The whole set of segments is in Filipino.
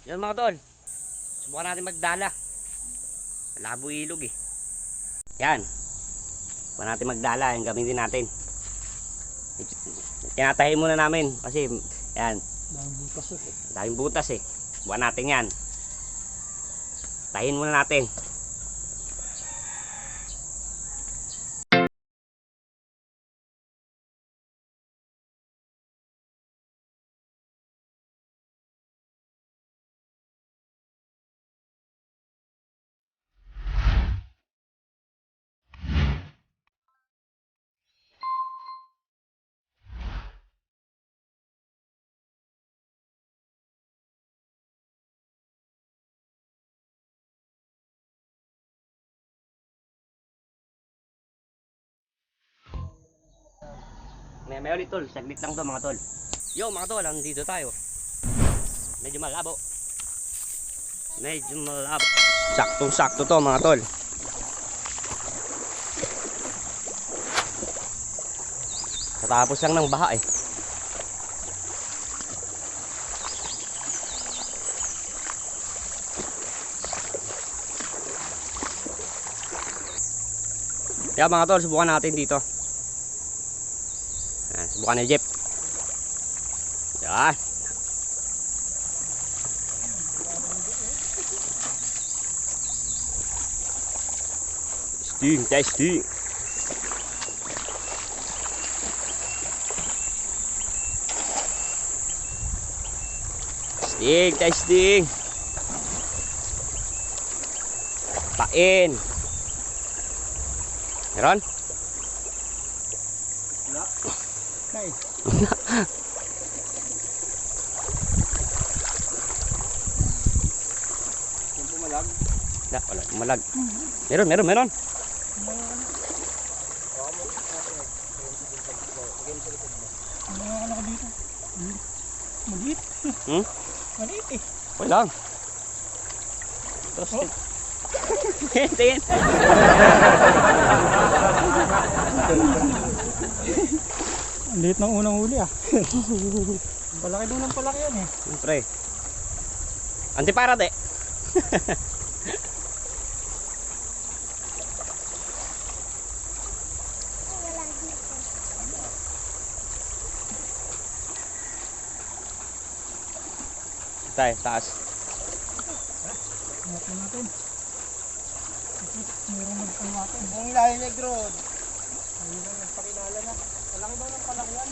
Yan mga tol. Subukan natin magdala. Malabo ilog eh. Yan. Subukan natin magdala. Yung gamitin natin. Tinatahi muna namin. Kasi yan. Daming butas eh. Daming butas eh. Subukan natin yan. Tahin muna natin. May ulit tol. Saglit lang to mga tol. Yo mga tol. Nandito tayo. Medyo malabo. Medyo malabo. Saktong sakto to mga tol. Katapos lang ng baha eh. Kaya mga tol, subukan natin dito. Ayan, subukan ni Jeep. Yan. Testing, testing. Testing, testing. Pain. Meron? Wala. Kay. Yung pumalag. Wala, malag. Meron. Ano ka dito? Maliit. Maliit eh. Okay lang. Tapos, tingin. Ang liit ng unang huli ah. Palaki doon ng palaki yan eh. Siyempre. Antiparade. Tayo, taas. Natin natin. Meron magpangwatin. Ang lahi negro. Ayun na, nagpakilala na. Palaki daw ng palaki yan.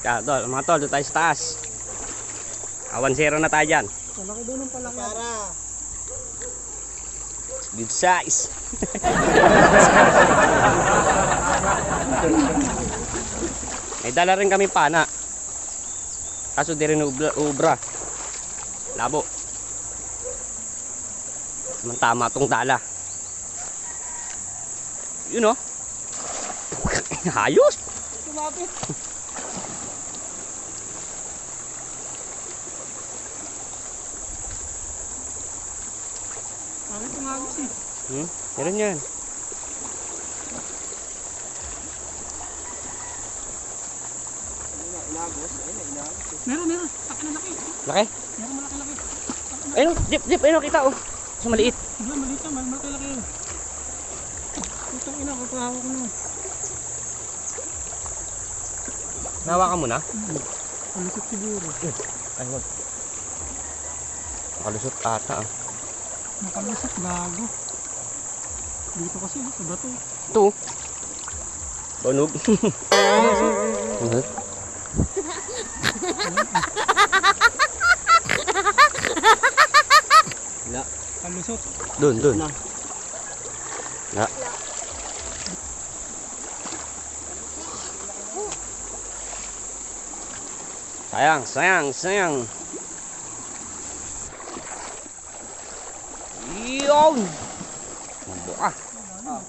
Kaya, tol, mga tol, doon tayo sa taas. 1-0 na tayo dyan. Palaki daw ng palaki. Para. Good size. May dala rin kami pana. Kaso di rin ubra. Labo. Tama tong dala. Yun o. Hayos. Tumapit. Bakit tumagos eh? Meron yan. Meron. Laki na laki. Laki? Meron malaki-laki. Ayun, Jeep, ayun kita oh. So maliit. Wala, maliit yan. Malaki-laki yun. Putang ina, kapahawak ko na. Nahawakan mo na? Alusot siguro. Ay, wag. Nakalusot ata ah. Nakalusot, gago. Dito kasi, sa bato. Ito. Tunog. Wala. Kalusot. Doon. Wala. Sayang. Yun. Mabuka.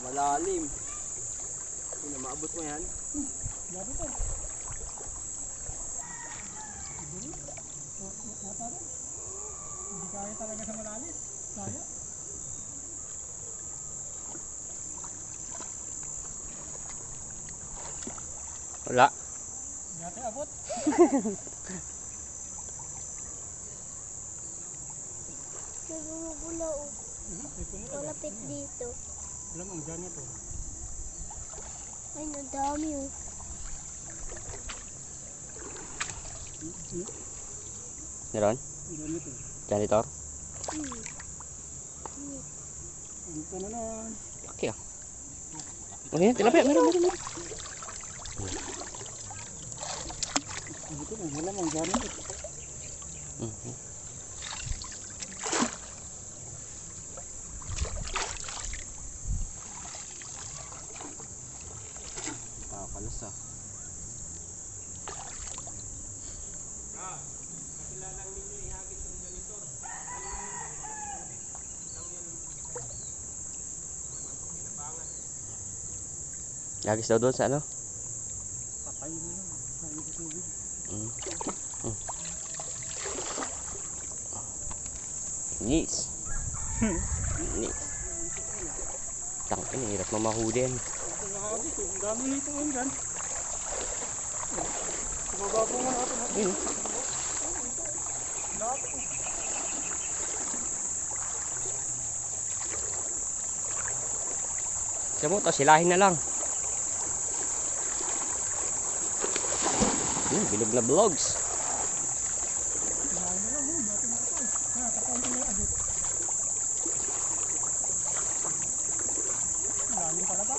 Malalim. Hindi na maabot mo yan. Grabe to. Hindi kaya talaga sa malalim. Kaya. Wala. Natin abot. Nagmumula o. Malapit dito. Alam mo, dyan ito. Ay, nadami o. Meron? Dyan ito. Janitor? Ito na lang. Okay ah. Oh yan, tilapia. Meron. Ito na, wala mong dyan ito. Kalas ah. Yagis daw doon sa ano? Patayin mo lang. Sabi sa tubig. Nis. Nis. Tangin, hirap mamahuli yan. Ito na abot eh. Ang dami nito yun dyan. Sumababo nga natin. Ayun. Lahat po. Siya mo, silahin na lang. Bilog na vlogs. Sinahin na lang. Dati na ito. Kakain ko na yung abot. Lalim talaga.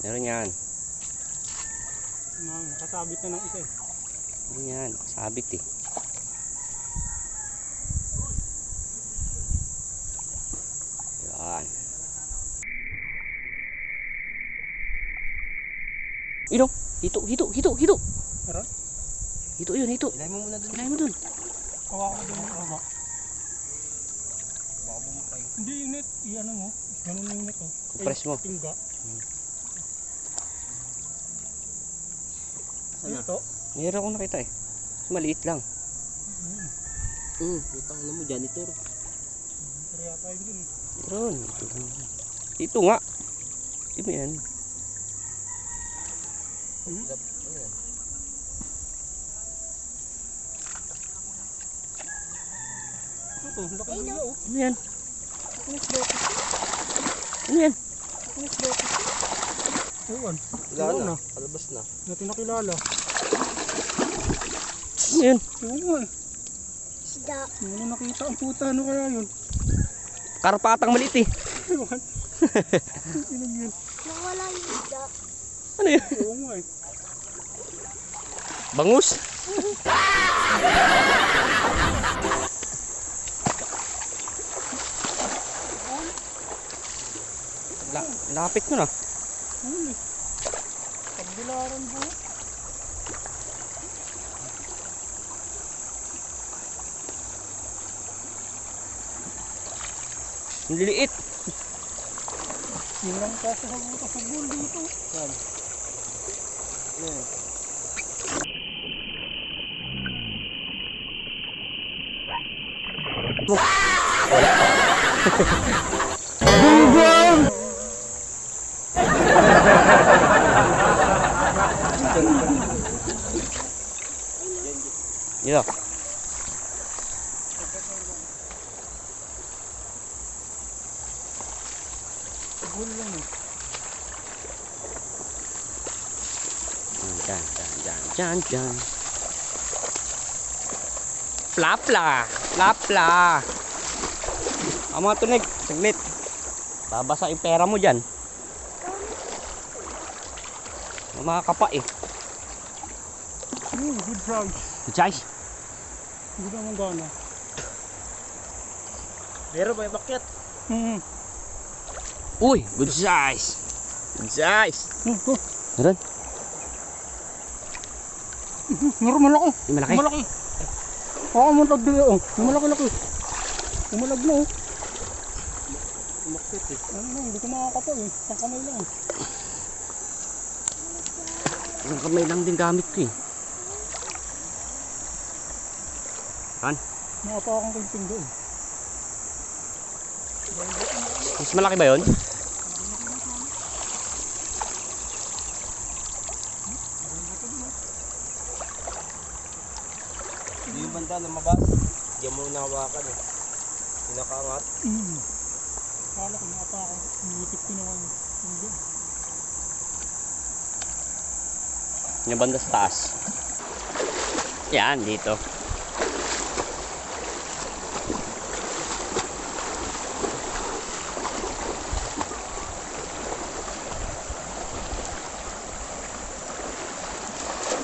Meron yan. Nakasabit na ng isa eh. Meron yan. Sabit eh. Yan. Ino, hito. Meron? Hito yun, hito. Ilay mo muna dun. Ilay mo dun. Hawakan mo dun yung hawak. Baka bumukay. Hindi yung net. I-ano mo. Ganun yung net oh. Compress mo. Tingga. Ano ito? Meron akong nakita eh. Mas maliit lang. Putang na mo, janitor. Pero yata yun dun eh. Meron. Ito nga. Ito yan. Ano yan? Ito, laki ng iya oh. Ano yan? Nislotis. Ano yan? Nislotis. Ewan. Wala Ewan na. na. Palabas na. Natin nakilala. Ano yan? Ewan nga eh. Isda. Hindi mo na nakita ang puta. Ano kaya yun? Karapatang maliit eh. Ewan. Inog yun. Nawala yung isda. Ano yan? Ewan nga eh. Bangus. Lapit mo na. Huli. Pagbilaran po. Ang liliit. Hilang kaso sa buta sa bul dito. Saan? Ano yan? Dito. Bul lang eh. Dyan. Plapla. Ang mga tunig, saglit. Babasa yung pera mo dyan. Ang mga kapa eh. Good price. Guys, Hindi naman gana. Meron ba yung bakyat? uy, good size. Meron? Meron malaki. Yung malaki? Malaki. Oo, muntag dili oh. Malaki-laki. Umalag na oh. Umakyat eh. Ano, hindi ko makakapa eh. Pang kamay lang. Yung kamay lang din gamit ko eh. Saan? Nakapa akong kunting doon. Mas malaki ba yun? Hindi yung banda lumabas. Diyan mo nahawakan eh. Pinakaangat. Kala ko nakapa ako. Nilipit ko naman yung doon. Yung banda sa taas. Yan, dito.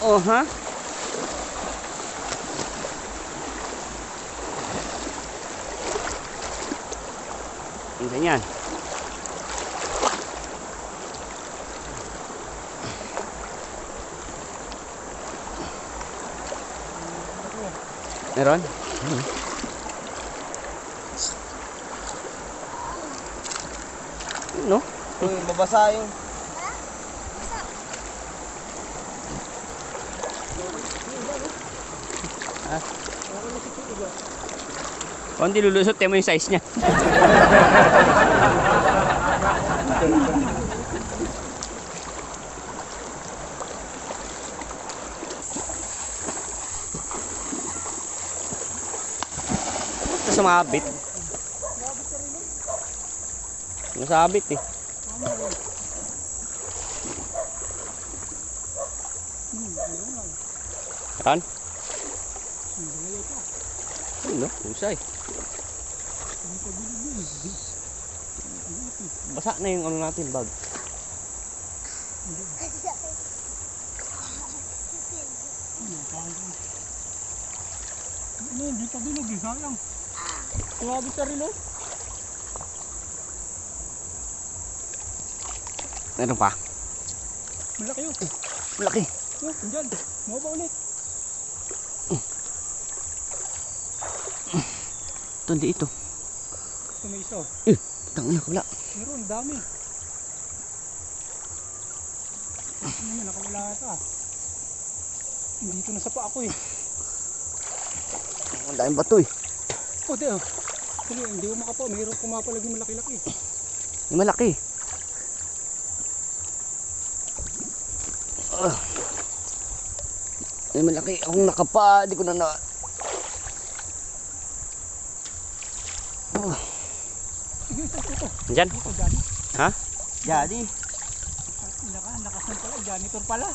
Oh, ha? Yung ganyan. Meron? No? Uy, mabasa yung... Kung di lulusot, mo yung size niya. Basta sumabit. Nasabit eh. Kan? Ano? Usay. Basa na yung ano natin, bag. Ano, hindi pa bilog eh, sayang. Tuwagin sa rin oh. Meron pa? Malaki yun. Malaki. Oh, andyan. Mga ba ulit? Ito, hindi ito. Ito may isa oh. Tangina ko wala. Meron, dami. Ano yan, nakawala ka. Dito na sa pa ako eh. Ang daming bato eh. Oh, di oh. Hindi ko makapa. Mayroon kumapalagi malaki-laki. Yung malaki. Yung malaki. Akong nakapa. Di ko na na... Sige, ito. Diyan? Ito, Johnny. Ha? Jadi. Nakasan pala. Janitor pala.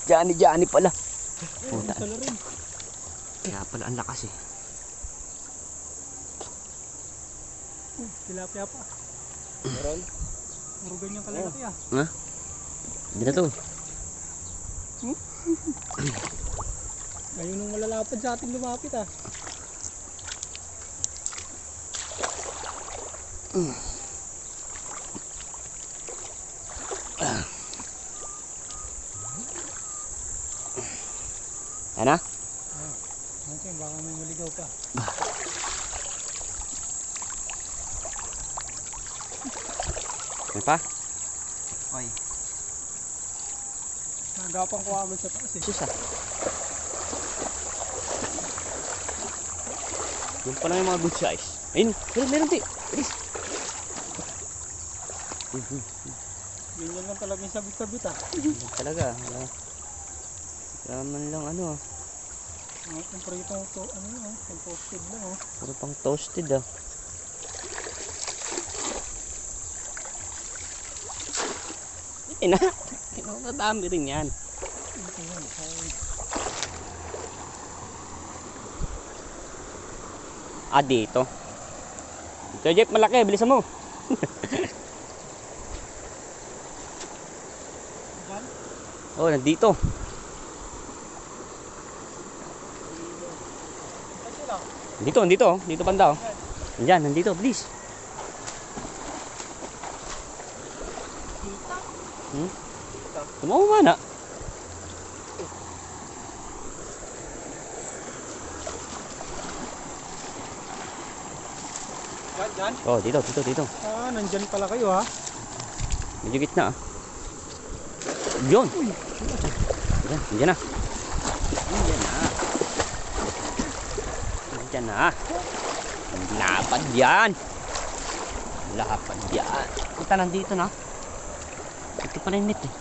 Jani pala. Puta. Ito na rin. Kaya pala ang lakas eh. Tilapia pa. Meron? Puro ganyan kalalaki ah. Ha? Hindi na to. Ayun nung malalapad sa atin lumapit ah. Ano? Okay, baka may maligaw pa. May pa? Hoy. Nagapang ko agad sa taas eh. Susa. Yung pa lang yung mga good size. Ayun, meron di. Bilis. Ganyan lang talaga yung sabit-sabit ah. Talaga. Wala man lang ano ah. Ang pritong to, ano yun ah. Ang posted lang oh. Puro pang toasted ah. Ina. Kinakadami rin yan. Ito yan. Ah, dito. Ito, Jeff, malaki. Bilisan mo. Oh, nandito. Dito. Dito banda oh. Nandiyan, nandito. Bilis. Tumawa na. Dyan? Oh, dito. Ah, nandyan pala kayo ha. Medyo gitna ah. Yun. Yan na. Yan na. dyan ha. Lapad yan. Lapad yan. Punta nandito na. Ito pa rin net eh.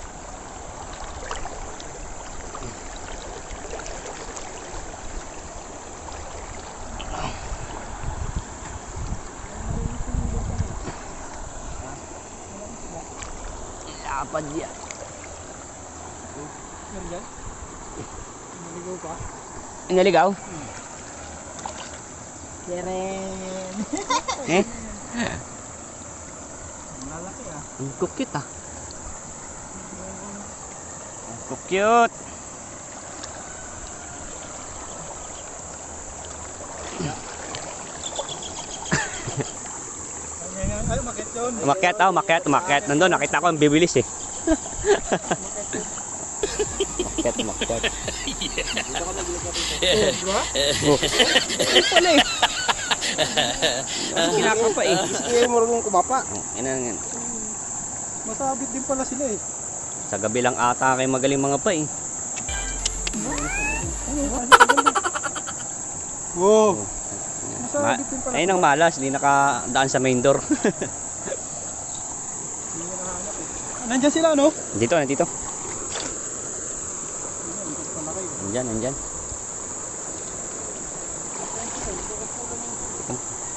Lapad yan. Yan dyan. Naligaw pa. Inaligaw? Keren. Eh? Malaki ah. Ang cute ah. Ang cute. Ay, umakit yun. Umakyat. Nandun, nakita ko ang bibilis eh. Umakyat. Diba? Ano pala eh? Kinakapa eh. Hindi mo marunong kumapa. Yan. Masabit din pala sila eh. Sa gabi lang ata kayo magaling mga pa eh. Wow. Masabit din pala. Ayun ang malas, hindi nakadaan sa main door. Nandyan sila no? Dito. Nandyan.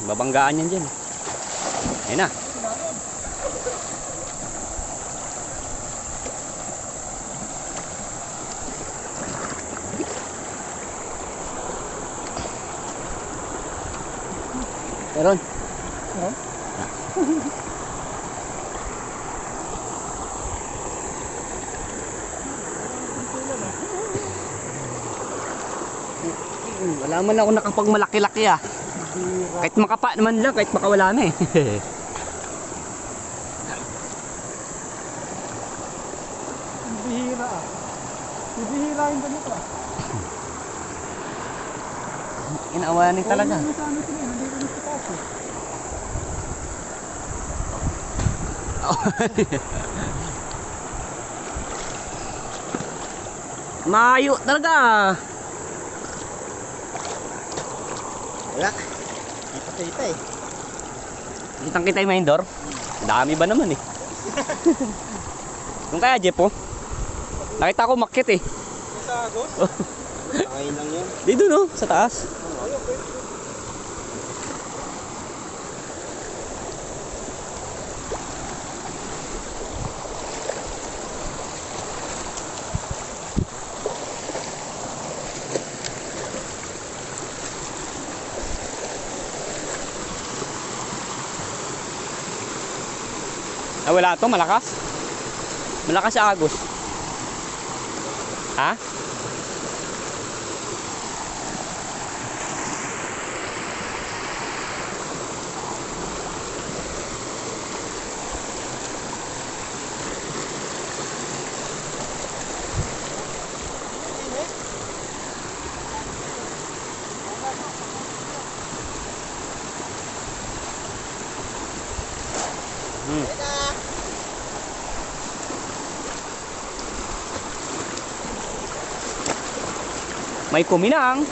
Babanggaan yan dyan. Ayun na. Meron. Wala man ako nakapagmalaki-laki ah. Kahit makapa naman lang, kahit makawala na eh. Bihira ah. Bihira yung ganito ah. Inaawanin talaga. Ano sa ano sila, hindi ko nasa taas eh. Mayo talaga. Wala. Nakakita eh. Kitang-kita yung main door. Dami ba naman eh. Kung kaya Jeff oh. Nakita ko makit eh. Sa agos? Kain lang yan. Dito no, sa taas. Ah, wala to, malakas. Malakas sa agos. Ha? May kuminang.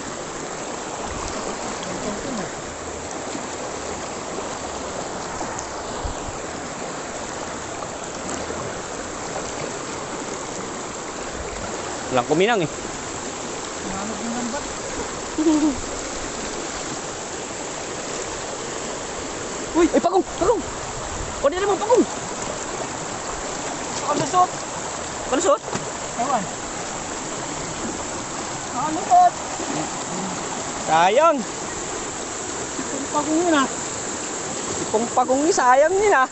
Walang kuminang eh. Nanog ng lambat. Uy, ay pagong. O di naman pagong. Kalusot! Palusot. Ewan. Kalusot! Sayang. Yung pagungin ah. Ipong pagong ni sayang nila.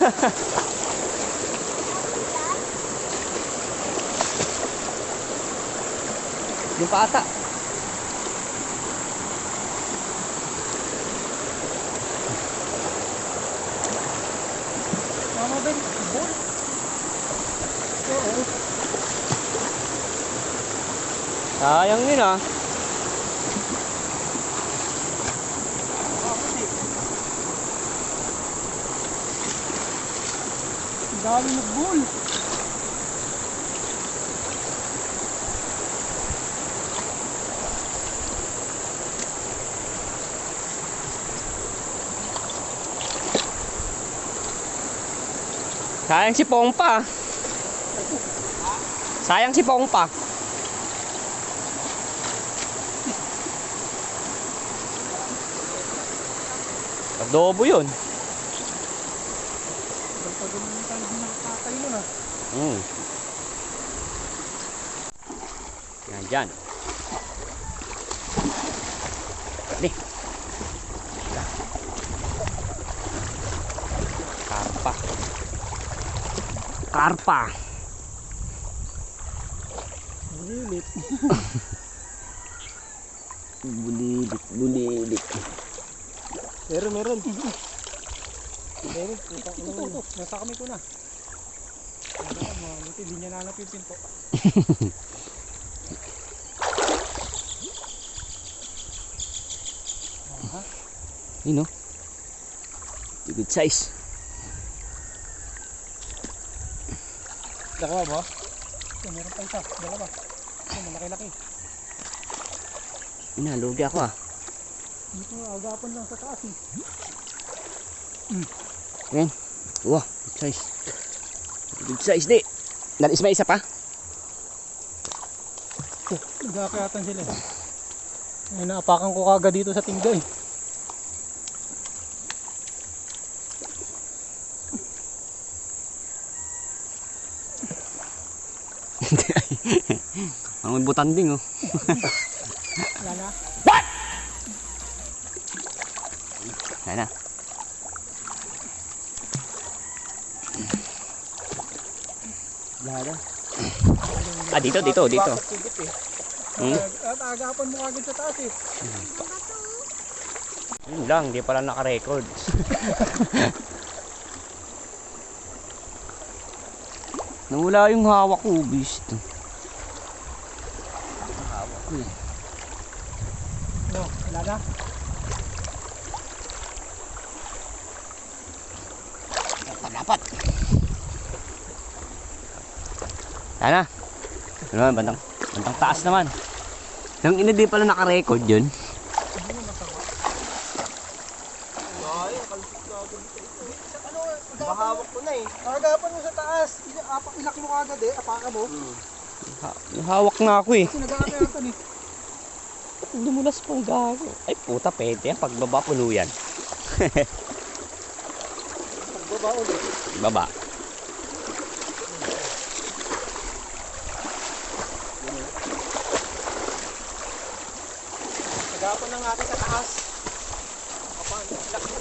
Yung paata. Ano ba yung ball? Oo. Sayang nila. Dami nag-ball. Sayang si Pongpa. Sayang si Pongpa. Adobo yun. Pag naman tayo din nakakatay mo na. Yan dyan. Di. Karpa. Karpa. Bulilit. Bulilit. Meron. Meron, puta ko na. Nasa kami ko na. Buti, di niya nanap yung pinto. Yun o. Good size. Dalawa ba? Meron pa isa. Dalawa. Malaki-laki. Inalugi ako ah. Dito agapan lang sa taas eh. Yan. Wow, good size. Good size di. Nalis may isa pa? Nagkakayatan sila eh. Ay, naapakan ko kagad dito sa tingga eh. Ang butanding oh. Wala na. Yan na. Wala. Ah, dito. At agapan mo kagad sa taas eh. Yun lang, hindi pala naka-record. Nawala yung hawak ko, beast. Hawak ko eh. No, wala na. Dapat. Sana. Ano naman, bandang taas naman. Nang ina di pala naka-record yun. Mahawak ko na eh. Agapan mo sa taas. Ilaki mo kagad eh. Apakan mo. Hawak na ako eh. Kasi nagkakayatan eh. Dumulas pong gago. Ay puta, pwede yan. Pagbaba puno yan. Pagbaba ulit. Baba. Agapan lang natin sa taas. Apakan. Ilaki mo.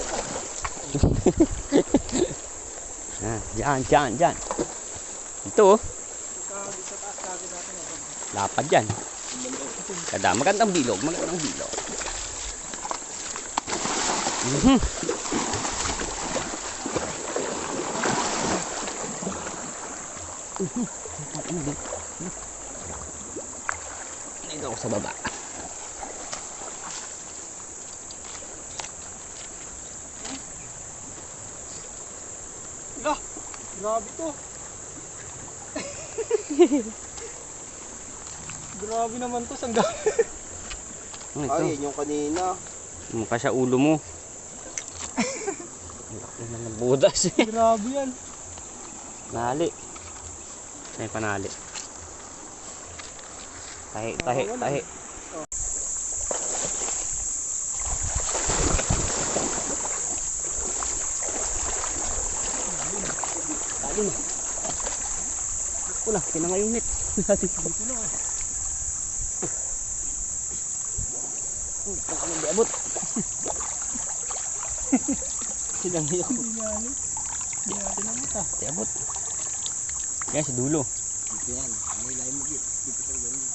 Dyan. Ito oh. Sa taas kagad natin. Lapad yan. Magandang bilog. Dito ako sa baba. Grabe to. Grabe naman to. Sangga. Ano ito? Ay, yun yung kanina. Mukha sa ulo mo. Laki na ng budas eh. Grabe yan. Nali. May panali. Tahi. Talim. Wala, pinangay yung net. Dito na eh. Baka nang diabot. Silang hiyak. Hindi natin. Hindi natin namit ah. Diabot. Yan, sa dulo. Dito yan. May layo mo dito. Dito pa ganun.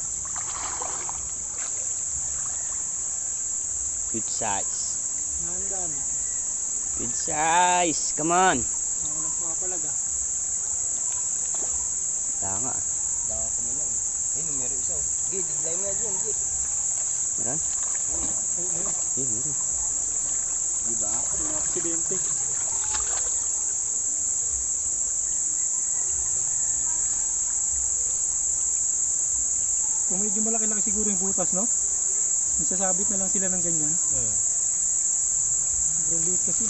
Good size. Nandan. Good size. Come on. Ako lang pumapalag ah. Wala nga. Wala ka kumilang. Ayun, meron isa. Gid, layo mo yan dyan. Gid. Meron? Ay, ayun. Meron. Diba? Yung aksidente. Kung medyo malaki-laki siguro yung butas, no? Masasabit na lang sila ng ganyan. Sobrang liit kasi.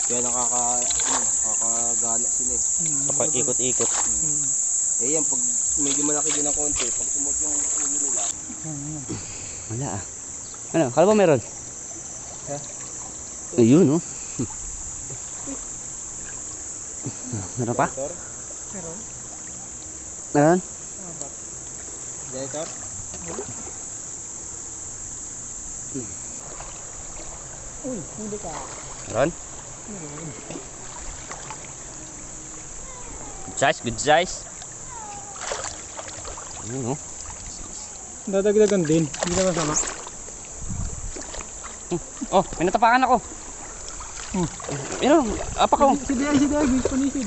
Kaya nakakagala sila eh. Kapag ikot-ikot. Eh yan, pag medyo malaki din ng konti, pag sumot yung ulo nila. Wala ah. Ano? Kala ba meron? Ha? Ayun oh. Meron pa? Janitor? Meron? Janitor? Uy, hindi ka. Meron? Good size, good size. Ayun oh. Dadagdagan din. Hindi na masama. Oh, may natapakan ako. Ayun, apak ko. Si Diay, panisid.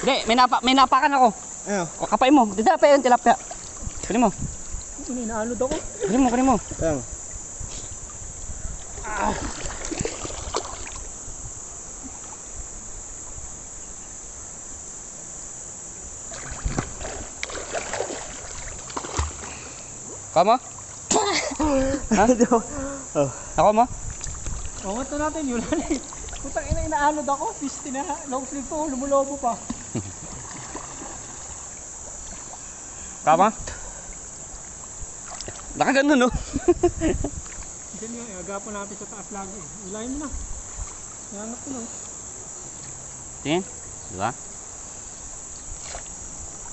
Hindi, may napakan ako. Ayaw. O, kapain mo. Dito, pa yung tilapia. Kunin mo. Inaalod ako. Kunin mo. Ayan. Kama? Ha? Ako mo? Angat na natin yun. Putang ina, inaalod ako. Pisti na. Long sleeve ko, lumulobo pa. Kama? Nakagano no? Diyan yun, agapan natin sa taas lagi. Ulayin mo na. Nangangat ko na. Tingin? Diba?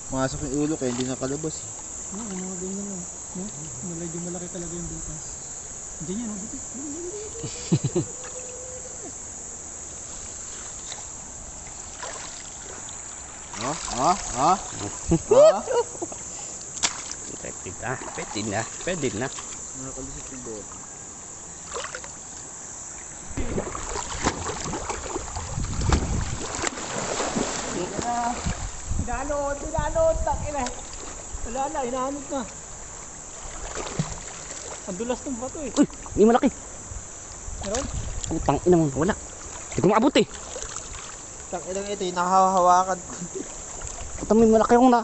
Pumasok yung ulo kaya hindi nakalabas eh. Mga ganyan lang. No? Medyo malaki talaga yung butas. Diyan yan, dito. Pwede na. Nakakalusot yung bote. Inanod, takina. Wala na, inanod na. Ang dulas ng bato eh. Uy, hindi malaki. Meron? Putang ina mo, wala. Hindi ko maabot eh. Ilang ito yung nakahawakan. Putang may malaki akong na.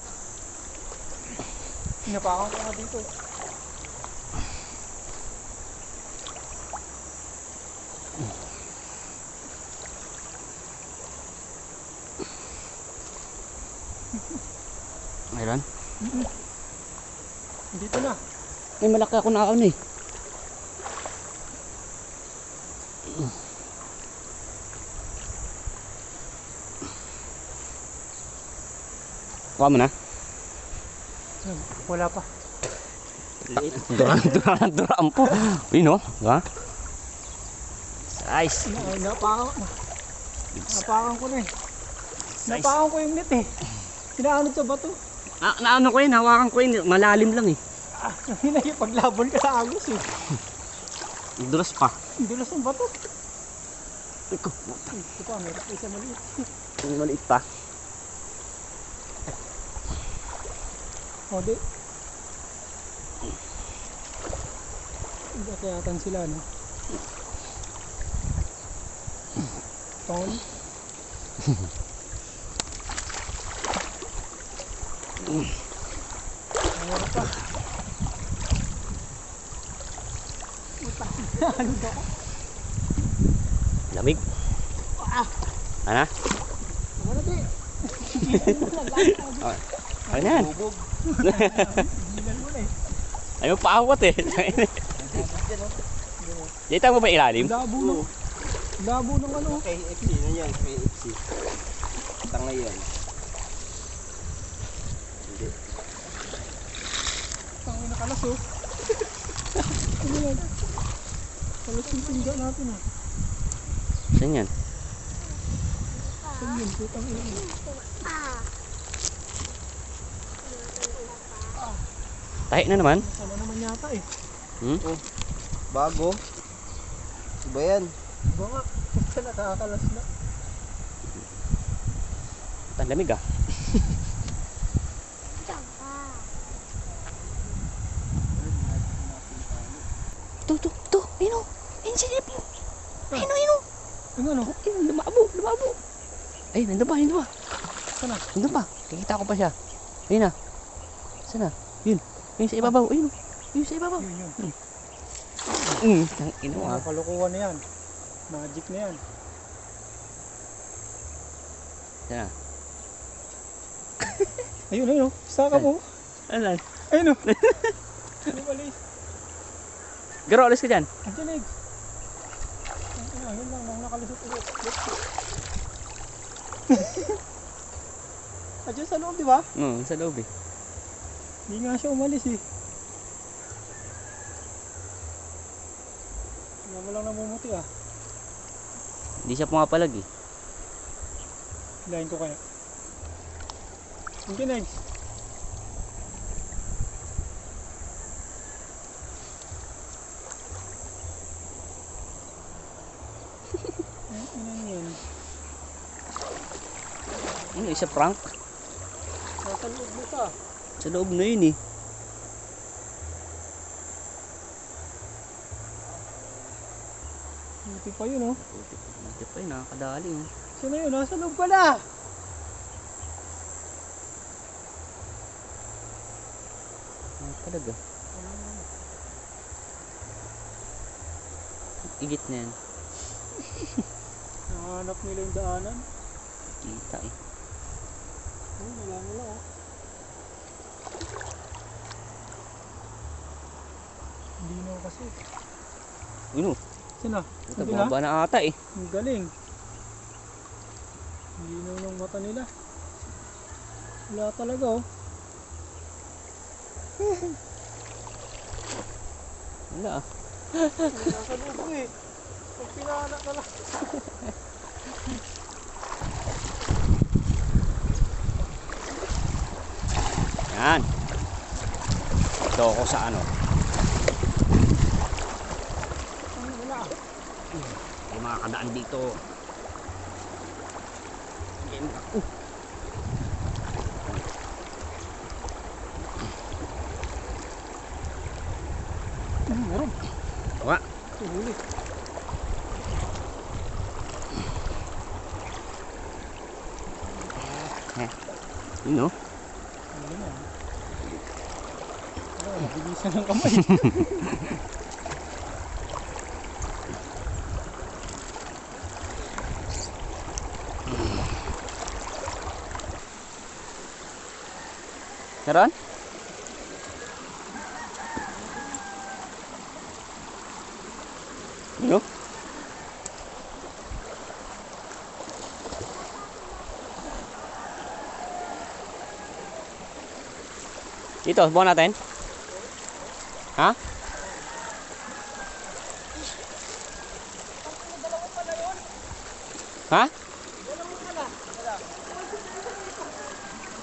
Inapakan ko na dito. Mayroon? Dito na. May malaki ako na ano eh. Kuha mo na. Wala pa. Duraan po. Uy no, diba? Size. Napakan ko na eh. Napakan ko yung net eh. Inaanod sa bato. Naano ko yun, hawakan ko yun. Malalim lang eh. Hina yung paglabon ka sa agos eh. Dulas pa. Ang dulas ng bato. Iko, Ito pa, meron pa isa maliit. yung maliit pa. O di. Kayatan sila no. Ton. Meron pa. Ano ba ko? Lamig. Ano? Ano di? Ano yan? Bilan mo na eh. Ayaw paawat eh. Dito mo ba ilalim? Labo no. Labo ng ano. KFC na yan, KFC. Tanga yan. Hindi. Tangin na kalas oh. Ano yan? Kalas yung pingga natin ah. Saan yan? Saan yun? Putang ina. Tahi na naman. Sama naman yata eh. Bago. Iba yan. Iba nga. Kasi nakakalas na. Ang lamig ah. To. Ayun o. Ayun si Jeep. Ayun o. Yung ano? Ayun, lumabo. Ayun, nandun pa. Sana? Nandun pa. Kikita ko pa siya. Ayun na. Sana? Yun. Ayun sa ibabaw. Ayun sa ibabaw. Yun. Ang ino ah. Kalukuhan na yan. Magic na yan. Yan. Ayun, ayun. Saka mo. Asan? Ayun o. Lumalis. Garo, alis ka dyan. Ang tinig. Ayun lang, nang nakalusot ulit. Diyan sa loob, di ba? Sa loob eh. Hindi nga siya umalis eh. Nga mo lang namumuti ah. Hindi siya pumapalag eh. Hilahin ko kaya. Ang tinig. Yan. Ano, isa prank? Nasa loob mo ka. Sa loob na yun eh. Buti pa yun oh. Hindi pa yun, nakakadali oh. Saan na yun? Nasa loob pala. Talaga. Igit na yan. Nahanap nila yung daanan. Kita eh. Oh, wala oh. Hindi na kasi. Ano? Saan na? Ito, Hindi na? bumaba na ata eh. Ang galing. Hindi na ng mata nila. Wala talaga oh. Wala ah. Nasa loob ko eh. Pag pinahanak na lang. Yan. Ito ako sa ano. Wala. May mga kadaan dito. Yan. Meron. Wala. Huli. Yun oh. Ano na? Wala, nabilisan ng kamay. Meron? Ano? Dito, buwan natin. Ha? Ha?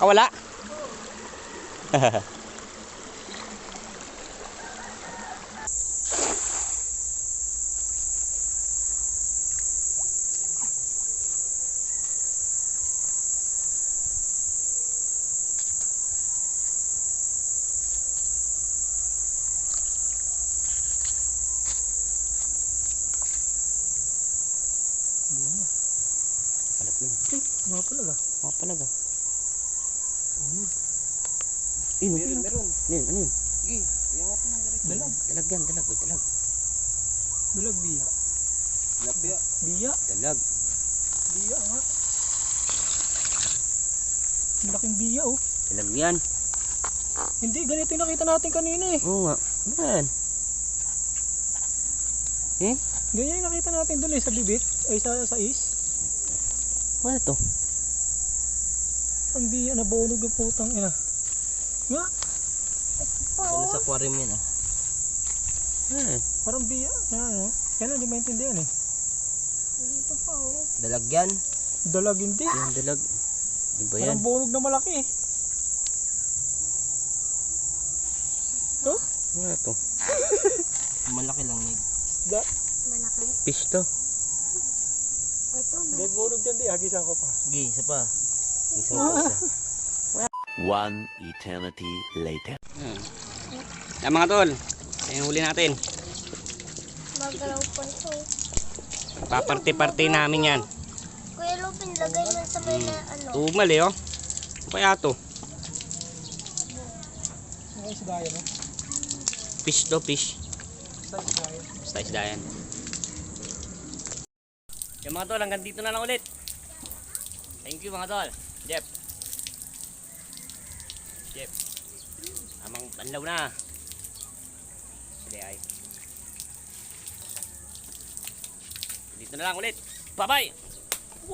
Kawala? Buwan. Palat yun. Mga palaga. Mga palaga. Unog. Ino, Meron, meron. Ano yun? Ano yun? Sige, iangat mo ng diretso. Dalag. Dalag yan, dalag. Uy, dalag. Dalag biya. Lapya. Biya. Dalag. Biya nga. Ang laking biya oh. Dalag yan. Hindi, ganito yung nakita natin kanina eh. Oo nga. Ano yan? Eh? Ganyan yung nakita natin doon eh sa bibit. Ay sa is. Ano to? Ang biya na bunog yung putang ina. Nga. Gano'n sa aquarium yan ah. Eh. Parang biya. Ano? Kaya hindi maintindihan eh. Dito pa oh. Dalagyan. Dalag hindi. Yung dalag. Di ba yan? Parang bunog na malaki eh. Oh? Ano to? Malaki lang eh. Da. Malaki. Fish to. Ito, Hindi malaki. bunog dyan di. Hagisan ko pa. Sige, isa pa. Isang isa. One eternity later. Yan mga tol. Yan huli natin. Magalaw pa ito. Paparte-parte namin yan. Kuya Lupin, lagay mo sa may na ano. Tumal eh oh. Ano kaya to? Ang isda yan oh. Fish to, fish. Basta isda yun. Basta isda yan. Yung mga tol, hanggang dito na lang ulit. Thank you mga tol. Jeff. Jeff. Amang panlaw na. Sige ay. Dito na lang ulit. Bye-bye!